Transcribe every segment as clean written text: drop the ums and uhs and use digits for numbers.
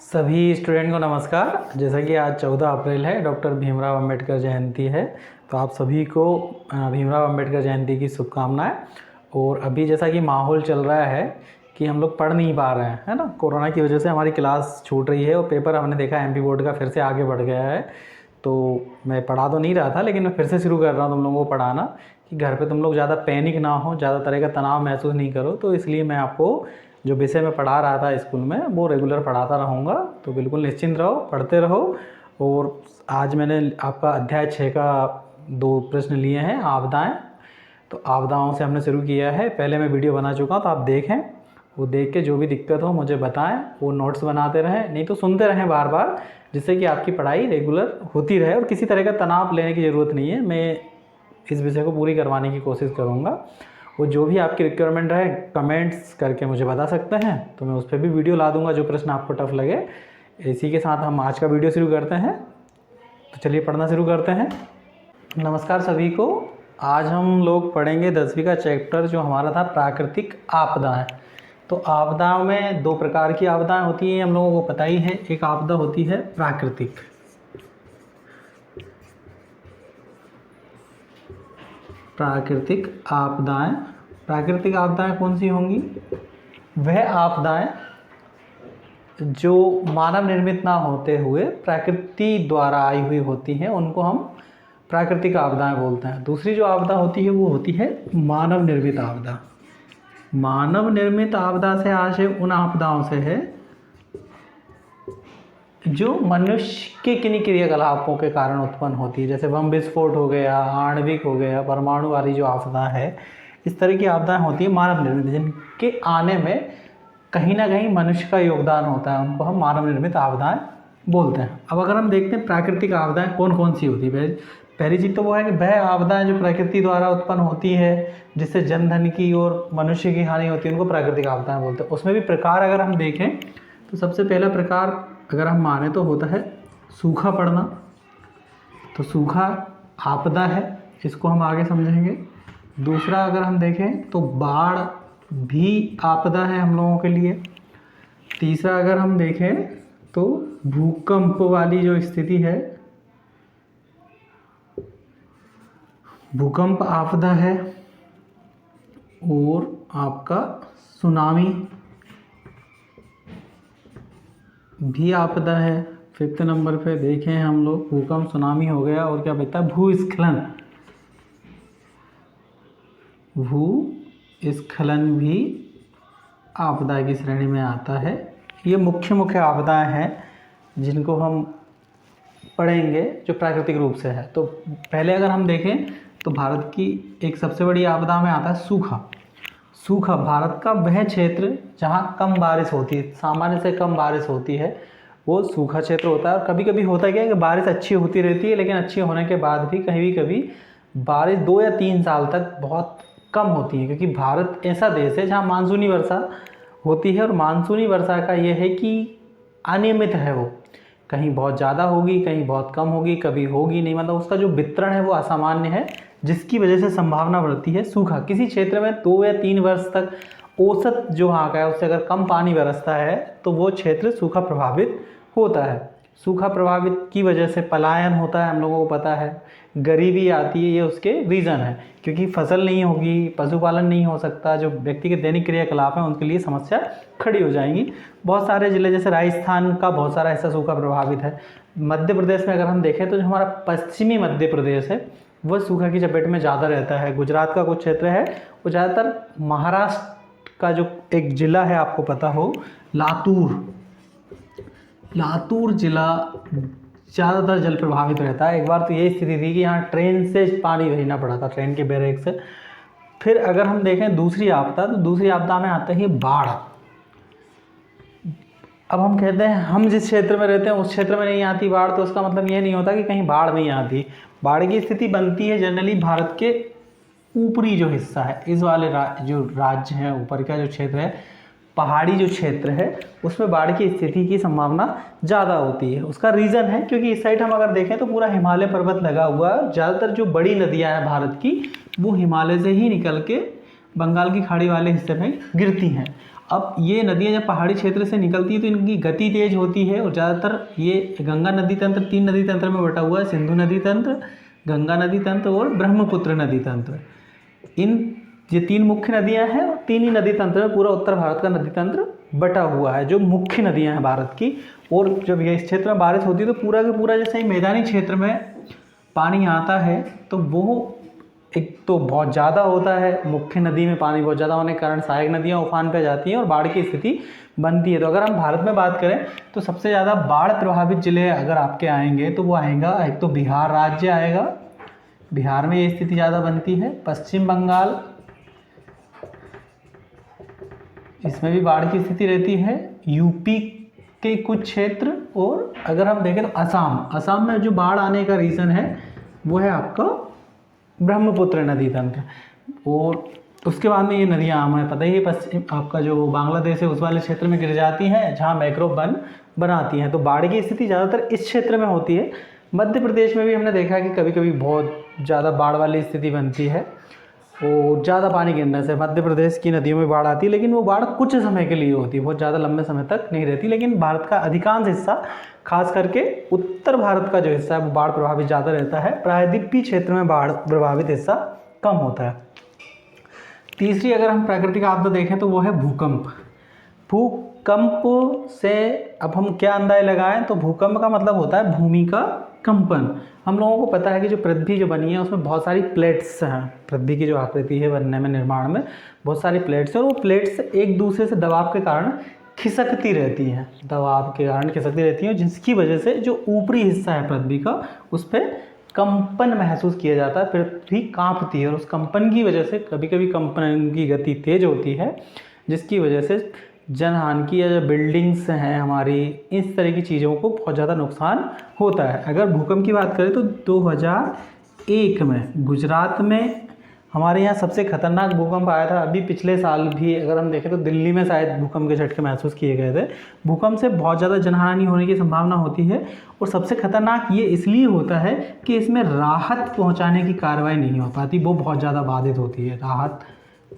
सभी स्टूडेंट को नमस्कार। जैसा कि आज 14 अप्रैल है, डॉक्टर भीमराव अंबेडकर जयंती है, तो आप सभी को भीमराव अंबेडकर जयंती की शुभकामनाएं। और अभी जैसा कि माहौल चल रहा है कि हम लोग पढ़ नहीं पा रहे हैं, है ना। कोरोना की वजह से हमारी क्लास छूट रही है और पेपर हमने देखा एमपी बोर्ड का फिर से आगे बढ़ गया है। तो मैं पढ़ा तो नहीं रहा था, लेकिन मैं फिर से शुरू कर रहा हूँ तुम लोगों को पढ़ाना कि घर पे तुम लोग ज़्यादा पैनिक ना हो, ज़्यादा तरह का तनाव महसूस नहीं करो। तो इसलिए मैं आपको जो विषय मैं पढ़ा रहा था स्कूल में वो रेगुलर पढ़ाता रहूँगा। तो बिल्कुल निश्चिंत रहो, पढ़ते रहो। और आज मैंने आपका अध्याय 6 का 2 प्रश्न लिए हैं, आपदाएँ। तो आपदाओं से हमने शुरू किया है। पहले मैं वीडियो बना चुका हूँ, तो आप देखें, वो देख के जो भी दिक्कत हो मुझे बताएं। वो नोट्स बनाते रहें, नहीं तो सुनते रहें बार बार, जिससे कि आपकी पढ़ाई रेगुलर होती रहे और किसी तरह का तनाव लेने की ज़रूरत नहीं है। मैं इस विषय को पूरी करवाने की कोशिश करूँगा। वो जो भी आपकी रिक्वायरमेंट रहे कमेंट्स करके मुझे बता सकते हैं, तो मैं उस पर भी वीडियो ला दूँगा जो प्रश्न आपको टफ लगे। इसी के साथ हम आज का वीडियो शुरू करते हैं। तो चलिए पढ़ना शुरू करते हैं। नमस्कार सभी को। आज हम लोग पढ़ेंगे 10वीं का चैप्टर जो हमारा था प्राकृतिक आपदाएं। तो आपदाओं में 2 प्रकार की आपदाएं होती हैं, हम लोगों को पता ही है। एक आपदा होती है प्राकृतिक, आपदाएं। प्राकृतिक आपदाएं कौन सी होंगी? वह आपदाएं जो मानव निर्मित ना होते हुए प्रकृति द्वारा आई हुई होती हैं, उनको हम प्राकृतिक आपदाएं बोलते हैं। दूसरी जो आपदा होती है वो होती है मानव निर्मित आपदा। मानव निर्मित आपदा से आशय उन आपदाओं से है जो मनुष्य के किन्हीं क्रियाकलापों के कारण उत्पन्न होती है, जैसे बम विस्फोट हो गया, आणविक हो गया, परमाणु वाली जो आपदा है, इस तरह की आपदाएं होती है मानव निर्मित, जिनके आने में कहीं ना कहीं मनुष्य का योगदान होता है, उनको हम मानव निर्मित आपदाएं बोलते हैं। अब अगर हम देखते हैं प्राकृतिक आपदाएं कौन कौन सी होती है, पहली चीज़ तो वो है कि वह आपदाएं जो प्रकृति द्वारा उत्पन्न होती है, जिससे जन धन की और मनुष्य की हानि होती है, उनको प्राकृतिक आपदाएं बोलते हैं। उसमें भी प्रकार अगर हम देखें तो सबसे पहला प्रकार अगर हम माने तो होता है सूखा पड़ना। तो सूखा आपदा है, इसको हम आगे समझेंगे। दूसरा अगर हम देखें तो बाढ़ भी आपदा है हम लोगों के लिए। तीसरा अगर हम देखें तो भूकंप वाली जो स्थिति है, भूकंप आपदा है। और आपका सुनामी भी आपदा है। 5th नंबर पे देखें हम लोग, भूकंप सुनामी हो गया, और क्या बचता है? भूस्खलन। भूस्खलन भी आपदा की श्रेणी में आता है। ये मुख्य आपदाएं हैं जिनको हम पढ़ेंगे जो प्राकृतिक रूप से है। तो पहले अगर हम देखें तो भारत की एक सबसे बड़ी आपदा में आता है सूखा। सूखा भारत का वह क्षेत्र जहाँ कम बारिश होती है, सामान्य से कम बारिश होती है, वो सूखा क्षेत्र होता है। और कभी कभी होता क्या है कि बारिश अच्छी होती रहती है, लेकिन अच्छी होने के बाद भी कभी बारिश 2 या 3 साल तक बहुत कम होती है, क्योंकि भारत ऐसा देश है जहाँ मानसूनी वर्षा होती है। और मानसूनी वर्षा का ये है कि अनियमित है, वो कहीं बहुत ज़्यादा होगी, कहीं बहुत कम होगी, कभी होगी नहीं, मतलब उसका जो वितरण है वो असामान्य है, जिसकी वजह से संभावना बढ़ती है सूखा। किसी क्षेत्र में 2 या 3 वर्ष तक औसत जो वहाँ का है उससे अगर कम पानी बरसता है तो वो क्षेत्र सूखा प्रभावित होता है। सूखा प्रभावित की वजह से पलायन होता है, हम लोगों को पता है, गरीबी आती है, ये उसके रीज़न है। क्योंकि फसल नहीं होगी, पशुपालन नहीं हो सकता, जो व्यक्ति के दैनिक क्रियाकलाप हैं उनके लिए समस्या खड़ी हो जाएंगी। बहुत सारे ज़िले जैसे राजस्थान का बहुत सारा हिस्सा सूखा प्रभावित है। मध्य प्रदेश में अगर हम देखें तो जो हमारा पश्चिमी मध्य प्रदेश है वह सूखा की चपेट में ज़्यादा रहता है। गुजरात का कुछ क्षेत्र है वो ज़्यादातर, महाराष्ट्र का जो एक ज़िला है आपको पता हो, लातूर ज़िला ज़्यादातर जल प्रभावित रहता है। एक बार तो ये स्थिति थी कि यहाँ ट्रेन से पानी भेजना पड़ा था, ट्रेन के बैरेक से। फिर अगर हम देखें दूसरी आपदा, तो दूसरी आपदा में आता है बाढ़। अब हम कहते हैं हम जिस क्षेत्र में रहते हैं उस क्षेत्र में नहीं आती बाढ़, तो उसका मतलब ये नहीं होता कि कहीं बाढ़ नहीं आती। बाढ़ की स्थिति बनती है जनरली भारत के ऊपरी जो हिस्सा है, इस वाले जो राज्य हैं, ऊपर का जो क्षेत्र है, पहाड़ी जो क्षेत्र है, उसमें बाढ़ की स्थिति की संभावना ज़्यादा होती है। उसका रीज़न है क्योंकि इस साइड हम अगर देखें तो पूरा हिमालय पर्वत लगा हुआ है। ज़्यादातर जो बड़ी नदियाँ हैं भारत की वो हिमालय से ही निकल के बंगाल की खाड़ी वाले हिस्से में गिरती हैं। अब ये नदियाँ जब पहाड़ी क्षेत्र से निकलती है तो इनकी गति तेज होती है, और ज़्यादातर ये गंगा नदी तंत्र 3 नदी तंत्र में बटा हुआ है, सिंधु नदी तंत्र, गंगा नदी तंत्र और ब्रह्मपुत्र नदी तंत्र। ये 3 मुख्य नदियाँ हैं, और 3 ही नदी तंत्र में पूरा उत्तर भारत का नदी तंत्र बटा हुआ है, जो मुख्य नदियाँ हैं भारत की। और जब ये इस क्षेत्र में बारिश होती है तो पूरा का पूरा जैसे ही मैदानी क्षेत्र में पानी आता है तो वो एक तो बहुत ज़्यादा होता है, मुख्य नदी में पानी बहुत ज़्यादा होने के कारण सहायक नदियाँ उफान पे जाती हैं और बाढ़ की स्थिति बनती है। तो अगर हम भारत में बात करें तो सबसे ज़्यादा बाढ़ प्रभावित ज़िले अगर आपके आएंगे तो वो आएगा, एक तो बिहार राज्य आएगा, बिहार में ये स्थिति ज़्यादा बनती है। पश्चिम बंगाल, इसमें भी बाढ़ की स्थिति रहती है। यूपी के कुछ क्षेत्र, और अगर हम देखें तो असम में जो बाढ़ आने का रीज़न है वो है आपका ब्रह्मपुत्र नदी तंत्र। और उसके बाद में ये नदियाँ आम है, पता ही है, पश्चिम आपका जो बांग्लादेश है उस वाले क्षेत्र में गिर जाती हैं जहाँ मैक्रो वन बनाती हैं। तो बाढ़ की स्थिति ज़्यादातर इस क्षेत्र में होती है। मध्य प्रदेश में भी हमने देखा कि कभी कभी बहुत ज़्यादा बाढ़ वाली स्थिति बनती है, और ज़्यादा पानी गिरने से मध्य प्रदेश की नदियों में बाढ़ आती है, लेकिन वो बाढ़ कुछ समय के लिए होती है, बहुत ज़्यादा लंबे समय तक नहीं रहती। लेकिन भारत का अधिकांश हिस्सा, खास करके उत्तर भारत का जो हिस्सा है वो बाढ़ प्रभावित ज़्यादा रहता है, प्रायद्वीपीय क्षेत्र में बाढ़ प्रभावित हिस्सा कम होता है। तीसरी अगर हम प्राकृतिक आपदा देखें तो वो है भूकंप। भूकंप से अब हम क्या अंदाज़ा लगाएं, तो भूकंप का मतलब होता है भूमि का कंपन। हम लोगों को पता है कि जो पृथ्वी जो बनी है उसमें बहुत सारी प्लेट्स हैं, पृथ्वी की जो आकृति है बनने में, निर्माण में बहुत सारी प्लेट्स हैं, और वो प्लेट्स एक दूसरे से दबाव के कारण खिसकती रहती हैं, जिसकी वजह से जो ऊपरी हिस्सा है पृथ्वी का उस पर कंपन महसूस किया जाता है, पृथ्वी कांपती है, और उस कंपन की वजह से कभी कभी कंपन की गति तेज होती है, जिसकी वजह से जनहानि की या जो बिल्डिंग्स हैं हमारी, इस तरह की चीज़ों को बहुत ज़्यादा नुकसान होता है। अगर भूकंप की बात करें तो 2001 में गुजरात में हमारे यहाँ सबसे खतरनाक भूकंप आया था। अभी पिछले साल भी अगर हम देखें तो दिल्ली में शायद भूकंप के झटके महसूस किए गए थे। भूकंप से बहुत ज़्यादा जनहानि होने की संभावना होती है, और सबसे खतरनाक ये इसलिए होता है कि इसमें राहत पहुँचाने की कार्रवाई नहीं हो पाती, वो बहुत ज़्यादा बाधित होती है राहत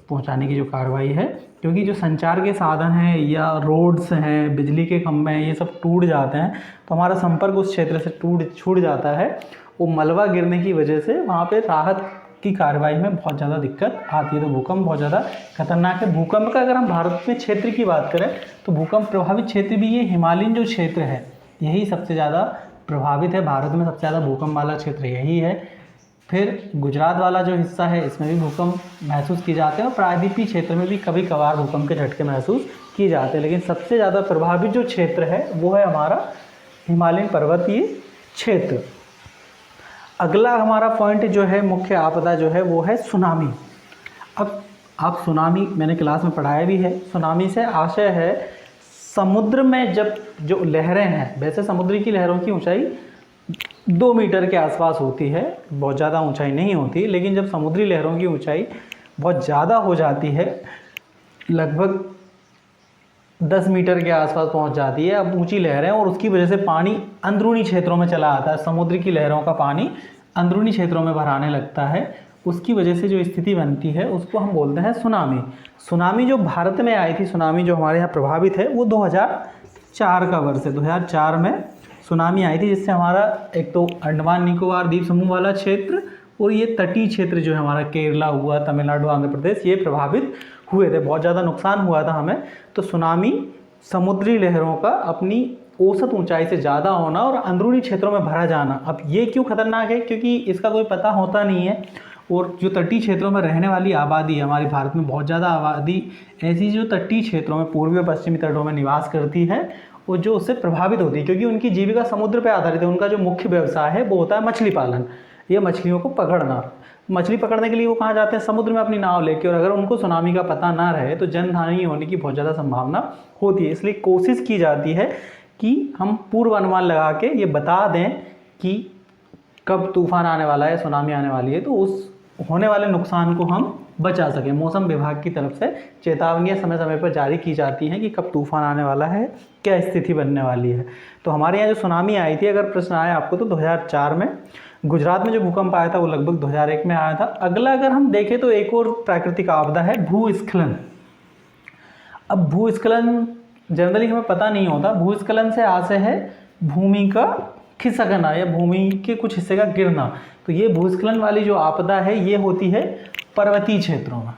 पहुंचाने की जो कार्रवाई है, क्योंकि जो संचार के साधन हैं या रोड्स हैं, बिजली के खंभे हैं, ये सब टूट जाते हैं, तो हमारा संपर्क उस क्षेत्र से छूट जाता है। वो मलबा गिरने की वजह से वहाँ पे राहत की कार्रवाई में बहुत ज़्यादा दिक्कत आती है। तो भूकंप बहुत ज़्यादा खतरनाक है। भूकंप का अगर हम भारत में क्षेत्र की बात करें तो भूकंप प्रभावित क्षेत्र भी ये हिमालयन जो क्षेत्र है यही सबसे ज़्यादा प्रभावित है। भारत में सबसे ज़्यादा भूकंप वाला क्षेत्र यही है। फिर गुजरात वाला जो हिस्सा है इसमें भी भूकंप महसूस किए जाते हैं, और प्रायद्वीपीय क्षेत्र में भी कभी कभार भूकंप के झटके महसूस किए जाते हैं। लेकिन सबसे ज़्यादा प्रभावित जो क्षेत्र है वो है हमारा हिमालयन पर्वतीय क्षेत्र। अगला हमारा पॉइंट जो है, मुख्य आपदा जो है वो है सुनामी। अब आप सुनामी मैंने क्लास में पढ़ाया भी है। सुनामी से आशय है समुद्र में जब जो लहरें हैं, वैसे समुद्र की लहरों की ऊंचाई 2 मीटर के आसपास होती है, बहुत ज़्यादा ऊंचाई नहीं होती, लेकिन जब समुद्री लहरों की ऊंचाई बहुत ज़्यादा हो जाती है, लगभग 10 मीटर के आसपास पहुंच जाती है, अब ऊंची लहरें, और उसकी वजह से पानी अंदरूनी क्षेत्रों में चला आता है, समुद्र की लहरों का पानी अंदरूनी क्षेत्रों में भर आने लगता है, उसकी वजह से जो स्थिति बनती है उसको हम बोलते हैं सुनामी। सुनामी जो भारत में आई थी, सुनामी जो हमारे यहाँ प्रभावित है, वो 2004 का वर्ष है। 2004 में सुनामी आई थी, जिससे हमारा एक तो अंडमान निकोबार द्वीप समूह वाला क्षेत्र और ये तटीय क्षेत्र जो है हमारा केरला हुआ, तमिलनाडु, आंध्र प्रदेश, ये प्रभावित हुए थे। बहुत ज़्यादा नुकसान हुआ था हमें। तो सुनामी समुद्री लहरों का अपनी औसत ऊंचाई से ज़्यादा होना और अंदरूनी क्षेत्रों में भरा जाना। अब ये क्यों खतरनाक है? क्योंकि इसका कोई पता होता नहीं है, और जो तटीय क्षेत्रों में रहने वाली आबादी है, हमारे भारत में बहुत ज़्यादा आबादी ऐसी जो तटीय क्षेत्रों में, पूर्वी और पश्चिमी तटों में निवास करती है, और जो उससे प्रभावित होती है, क्योंकि उनकी जीविका समुद्र पर आधारित है। उनका जो मुख्य व्यवसाय है वो होता है मछली पालन, ये मछलियों को पकड़ना। मछली पकड़ने के लिए वो कहाँ जाते हैं? समुद्र में अपनी नाव लेके, और अगर उनको सुनामी का पता ना रहे तो जनहानि होने की बहुत ज़्यादा संभावना होती है। इसलिए कोशिश की जाती है कि हम पूर्व अनुमान लगा के ये बता दें कि कब तूफान आने वाला है, सुनामी आने वाली है, तो उस होने वाले नुकसान को हम बचा सकें। मौसम विभाग की तरफ से चेतावनियाँ समय समय पर जारी की जाती हैं कि कब तूफान आने वाला है, क्या स्थिति बनने वाली है। तो हमारे यहाँ जो सुनामी आई थी, अगर प्रश्न आया आपको तो 2004 में। गुजरात में जो भूकंप आया था वो लगभग 2001 में आया था। अगला अगर हम देखें तो एक और प्राकृतिक आपदा है भूस्खलन। अब भूस्खलन जनरली हमें पता नहीं होता। भूस्खलन से आशय है भूमि का खिसकना या भूमि के कुछ हिस्से का गिरना। तो ये भूस्खलन वाली जो आपदा है ये होती है पर्वतीय क्षेत्रों में।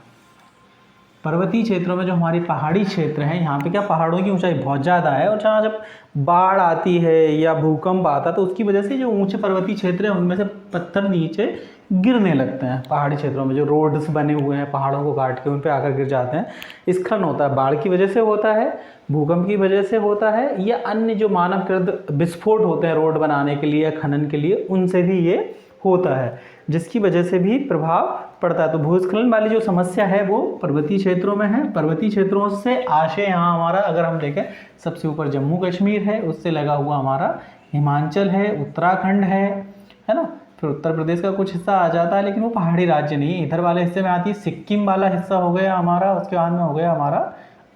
पर्वतीय क्षेत्रों में जो हमारी पहाड़ी क्षेत्र हैं, यहाँ पे क्या पहाड़ों की ऊंचाई बहुत ज़्यादा है, और जहाँ जब बाढ़ आती है या भूकंप आता है तो उसकी वजह से जो ऊंचे पर्वतीय क्षेत्र हैं उनमें से पत्थर नीचे गिरने लगते हैं। पहाड़ी क्षेत्रों में जो रोड्स बने हुए हैं पहाड़ों को काट के उन पे आकर गिर जाते हैं। स्खलन होता है, बाढ़ की वजह से होता है, भूकंप की वजह से होता है, या अन्य जो मानवकृत विस्फोट होते हैं रोड बनाने के लिए या खनन के लिए, उनसे भी ये होता है, जिसकी वजह से भी प्रभाव पड़ता है। तो भूस्खलन वाली जो समस्या है वो पर्वतीय क्षेत्रों में है। पर्वतीय क्षेत्रों से आशय यहाँ हमारा अगर हम देखें सबसे ऊपर जम्मू कश्मीर है, उससे लगा हुआ हमारा हिमाचल है, उत्तराखंड है ना, फिर उत्तर प्रदेश का कुछ हिस्सा आ जाता है, लेकिन वो पहाड़ी राज्य नहीं है। इधर वाले हिस्से में आती है सिक्किम वाला हिस्सा हो गया हमारा, उसके बाद में हो गया हमारा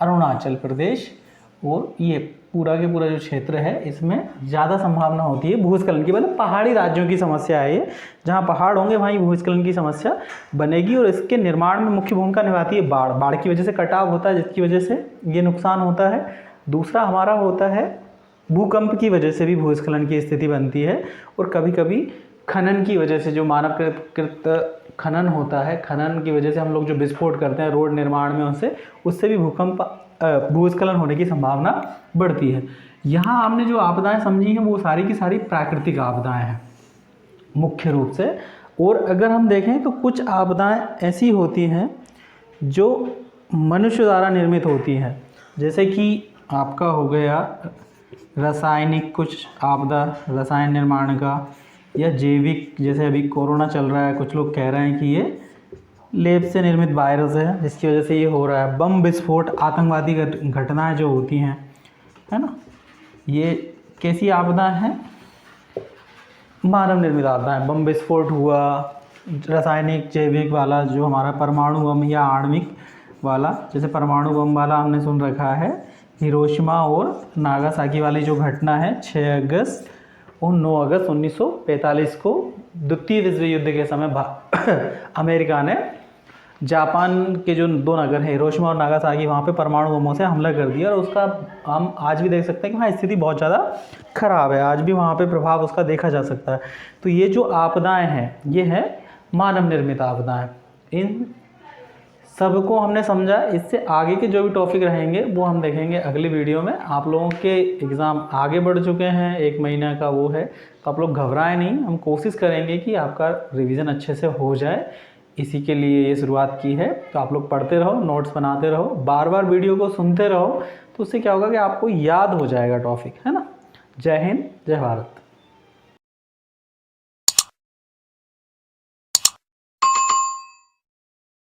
अरुणाचल प्रदेश, और ये पूरा के पूरा जो क्षेत्र है इसमें ज़्यादा संभावना होती है भूस्खलन की। मतलब पहाड़ी राज्यों की समस्या है ये, जहाँ पहाड़ होंगे वहीं भूस्खलन की समस्या बनेगी, और इसके निर्माण में मुख्य भूमिका निभाती है बाढ़। बाढ़ की वजह से कटाव होता है, जिसकी वजह से ये नुकसान होता है। दूसरा हमारा होता है भूकंप की वजह से भी भूस्खलन की स्थिति बनती है, और कभी कभी खनन की वजह से जो मानवकृत खनन होता है, खनन की वजह से हम लोग जो विस्फोट करते हैं रोड निर्माण में उससे भी भूस्खलन होने की संभावना बढ़ती है। यहाँ हमने जो आपदाएं समझी हैं वो सारी की सारी प्राकृतिक आपदाएं हैं मुख्य रूप से। और अगर हम देखें तो कुछ आपदाएं ऐसी होती हैं जो मनुष्य द्वारा निर्मित होती हैं, जैसे कि आपका हो गया रासायनिक कुछ आपदा, रसायन निर्माण का, या जैविक, जैसे अभी कोरोना चल रहा है, कुछ लोग कह रहे हैं कि ये लैब से निर्मित वायरस है जिसकी वजह से ये हो रहा है। बम विस्फोट, आतंकवादी घटनाएं जो होती हैं, है ना, ये कैसी आपदा हैं? मानव निर्मित आपदा है। बम विस्फोट हुआ, रासायनिक जैविक वाला जो हमारा परमाणु बम या आणविक वाला, जैसे परमाणु बम वाला हमने सुन रखा है हिरोशिमा और नागासाकी वाली जो घटना है 6 अगस्त और 9 अगस्त 1945 को द्वितीय विश्व युद्ध के समय अमेरिका ने जापान के जो 2 नगर हैं हिरोशिमा और नागासाकी, वहाँ पे परमाणु बमों से हमला कर दिया, और उसका हम आज भी देख सकते हैं कि वहाँ स्थिति बहुत ज़्यादा खराब है। आज भी वहाँ पे प्रभाव उसका देखा जा सकता है। तो ये जो आपदाएं हैं ये है मानव निर्मित आपदाएं। इन सबको हमने समझा। इससे आगे के जो भी टॉपिक रहेंगे वो हम देखेंगे अगली वीडियो में। आप लोगों के एग्ज़ाम आगे बढ़ चुके हैं, 1 महीना का वो है, तो आप लोग घबराएं नहीं। हम कोशिश करेंगे कि आपका रिवीजन अच्छे से हो जाए, इसी के लिए ये शुरुआत की है। तो आप लोग पढ़ते रहो, नोट्स बनाते रहो, बार बार वीडियो को सुनते रहो, तो उससे क्या होगा कि आपको याद हो जाएगा टॉपिक, है ना। जय हिंद, जय भारत।